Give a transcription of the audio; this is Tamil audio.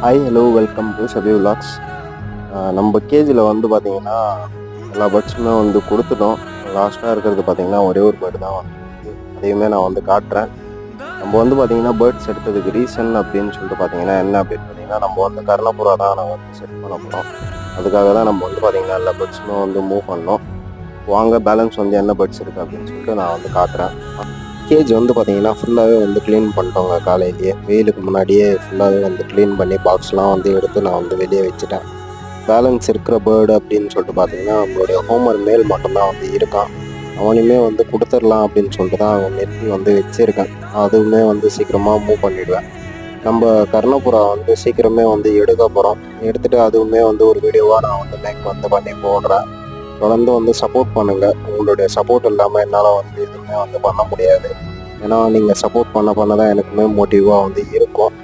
Hi hello welcome to Sabi vlogs. நம்ம கேஜில் வந்து பார்த்திங்கன்னா எல்லா பேர்ட்ஸுமே வந்து கொடுத்துட்டோம். லாஸ்ட்டாக இருக்கிறது பார்த்திங்கன்னா ஒரே ஒரு பேர்டு தான் வந்து அதையுமே நான் வந்து காட்டுறேன். நம்ம வந்து பார்த்திங்கன்னா பேர்ட்ஸ் எடுத்ததுக்கு ரீசன் அப்படின்னு சொல்லிட்டு பார்த்திங்கன்னா என்ன அப்படின்னு பார்த்திங்கன்னா நம்ம வந்து கர்ணப்புறா தான் நான் வந்து செட் பண்ண போகிறோம். அதுக்காக தான் நம்ம வந்து பார்த்திங்கன்னா எல்லா பேர்ட்ஸுமே வந்து மூவ் பண்ணோம். வாங்க பேலன்ஸ் வந்து என்ன பேர்ட்ஸ் இருக்குது அப்படின்னு சொல்லிட்டு நான் வந்து காட்டுறேன். கேஜ் வந்து பார்த்தீங்கன்னா ஃபுல்லாகவே வந்து க்ளீன் பண்ணிட்டோங்க. காலையிலேயே வெயிலுக்கு முன்னாடியே ஃபுல்லாகவே வந்து க்ளீன் பண்ணி பாக்ஸ்லாம் வந்து எடுத்து நான் வந்து வெளியே வச்சுட்டேன். பேலன்ஸ் இருக்கிற பேர்டு அப்படின்னு சொல்லிட்டு பார்த்தீங்கன்னா நம்மளுடைய ஹோமர் மேல் மட்டும்தான் வந்து இருக்கான். அவனையுமே வந்து கொடுத்துடலாம் அப்படின்னு சொல்லிட்டு தான் அவன் நெருக்கி வந்து வச்சுருக்கேன். அதுவுமே வந்து சீக்கிரமாக மூவ் பண்ணிவிடுவேன். நம்ம கர்ணப்புறா வந்து சீக்கிரமே வந்து எடுக்க போகிறோம். எடுத்துகிட்டு அதுவுமே வந்து ஒரு வீடியோவாக நான் வந்து மேக் வந்து பண்ணி போடுறேன். தொடர்ந்து வந்து சப்போர்ட் பண்ணுங்கள். உங்களுடைய சப்போர்ட் இல்லாமல் என்னால் வந்து எதுவுமே வந்து பண்ண முடியாது. ஏன்னா நீங்கள் சப்போர்ட் பண்ண தான் எனக்குமே மோட்டிவாக வந்து இருக்கும்.